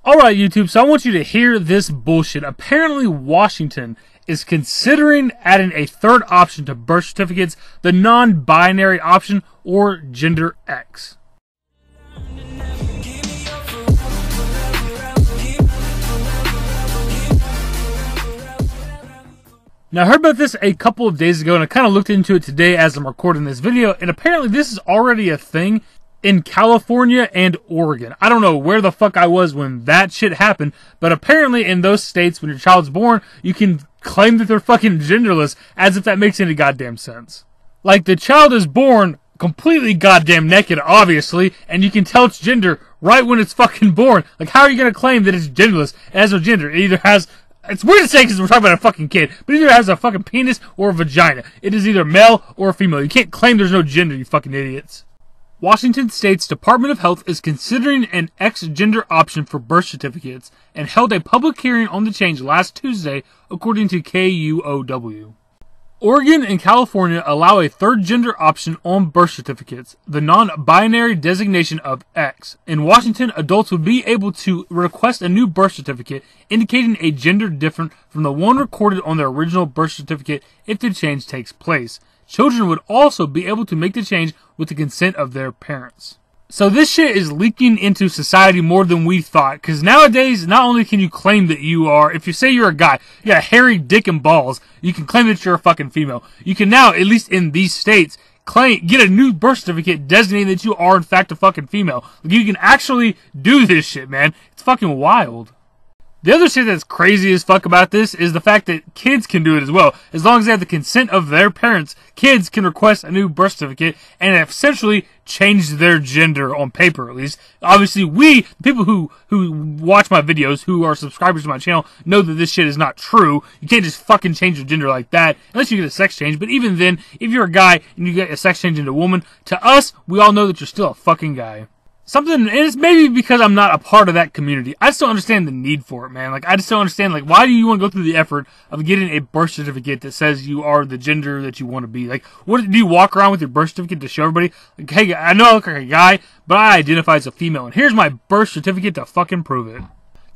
Alright YouTube, so I want you to hear this bullshit. Apparently Washington is considering adding a third option to birth certificates, the non-binary option, or gender X. Now I heard about this a couple of days ago and I kind of looked into it today as I'm recording this video, and apparently this is already a thing in California and Oregon. I don't know where the fuck I was when that shit happened, but apparently in those states when your child's born, you can claim that they're fucking genderless, as if that makes any goddamn sense. Like, the child is born completely goddamn naked, obviously, and you can tell its gender right when it's fucking born. Like, how are you gonna claim that it's genderless? It has no gender. It either has... It's weird to say because we're talking about a fucking kid, but it either has a fucking penis or a vagina. It is either male or female. You can't claim there's no gender, you fucking idiots. Washington State's Department of Health is considering an X-gender option for birth certificates and held a public hearing on the change last Tuesday, according to KUOW. Oregon and California allow a third gender option on birth certificates, the non-binary designation of X. In Washington, adults would be able to request a new birth certificate indicating a gender different from the one recorded on their original birth certificate if the change takes place. Children would also be able to make the change with the consent of their parents. So this shit is leaking into society more than we thought, because nowadays, not only can you claim that you are, if you say you're a guy, you got a hairy dick and balls, you can claim that you're a fucking female. You can now, at least in these states, get a new birth certificate designating that you are in fact a fucking female. Like, you can actually do this shit, man. It's fucking wild. The other shit that's crazy as fuck about this is the fact that kids can do it as well. As long as they have the consent of their parents, kids can request a new birth certificate and essentially change their gender on paper, at least. Obviously, the people who watch my videos, who are subscribers to my channel, know that this shit is not true. You can't just fucking change your gender like that, unless you get a sex change. But even then, if you're a guy and you get a sex change into a woman, to us, we all know that you're still a fucking guy. And it's maybe because I'm not a part of that community. I just don't understand the need for it, man. Like, I just don't understand, like, why do you want to go through the effort of getting a birth certificate that says you are the gender that you want to be? Like, what do you walk around with your birth certificate to show everybody? Like, hey, I know I look like a guy, but I identify as a female, and here's my birth certificate to fucking prove it.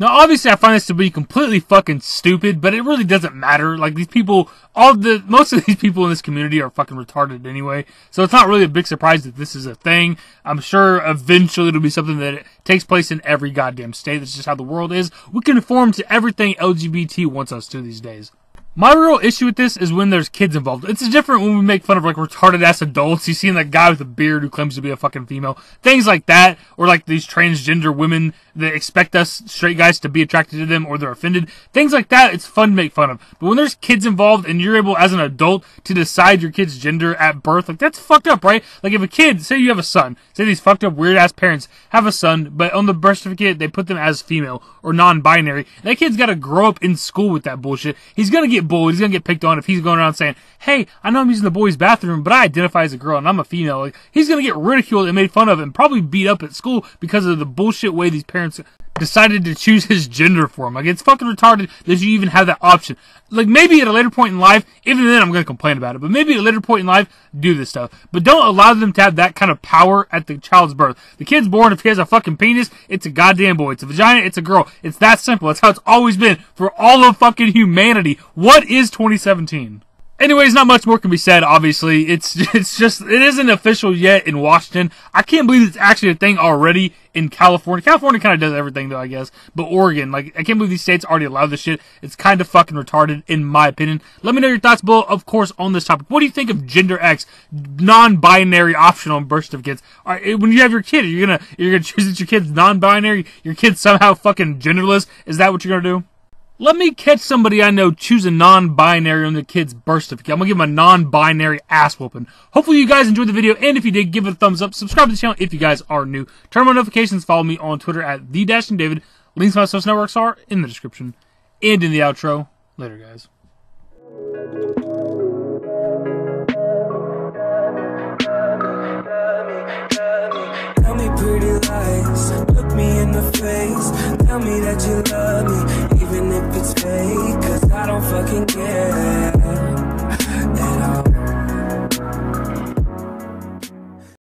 Now, obviously, I find this to be completely fucking stupid, but it really doesn't matter. Like, these people, most of these people in this community are fucking retarded anyway, so it's not really a big surprise that this is a thing. I'm sure eventually it'll be something that takes place in every goddamn state. That's just how the world is. We conform to everything LGBT wants us to these days. My real issue with this is when there's kids involved. It's different when we make fun of, like, retarded-ass adults. You see that guy with a beard who claims to be a fucking female. Things like that. Or, like, these transgender women that expect us straight guys to be attracted to them or they're offended. Things like that, it's fun to make fun of. But when there's kids involved and you're able, as an adult, to decide your kid's gender at birth, like, that's fucked up, right? Like, if a kid, say you have a son, say these fucked up, weird-ass parents have a son, but on the birth certificate, they put them as female or non-binary. That kid's gotta grow up in school with that bullshit. He's gonna get bullied. He's gonna get picked on if he's going around saying, hey, I know I'm using the boys' bathroom, but I identify as a girl and I'm a female. Like, he's gonna get ridiculed and made fun of and probably beat up at school because of the bullshit way these parents decided to choose his gender for him. Like, it's fucking retarded that you even have that option. Like, maybe at a later point in life, even then I'm gonna complain about it, but maybe at a later point in life, do this stuff. But don't allow them to have that kind of power at the child's birth. The kid's born, if he has a fucking penis, it's a goddamn boy. It's a vagina, it's a girl. It's that simple. That's how it's always been for all of fucking humanity. What is 2017? Anyways, not much more can be said, obviously. It isn't official yet in Washington. I can't believe it's actually a thing already in California. California kind of does everything, though, I guess. But Oregon, like, I can't believe these states already allow this shit. It's kind of fucking retarded, in my opinion. Let me know your thoughts below, of course, on this topic. What do you think of gender X, non-binary option on birth certificates? When you have your kid, you're gonna choose that your kid's non-binary, your kid's somehow fucking genderless? Is that what you're gonna do? Let me catch somebody I know choose a non-binary on their kid's birth certificate. I'm going to give them a non-binary ass whooping. Hopefully you guys enjoyed the video, and if you did, give it a thumbs up. Subscribe to the channel if you guys are new. Turn on notifications. Follow me on Twitter at @TheDashingDavid. Links to my social networks are in the description and in the outro. Later, guys. Tell me pretty lies, look me in the face. Tell me that you love me, even if it's fake, 'cause I don't fucking care.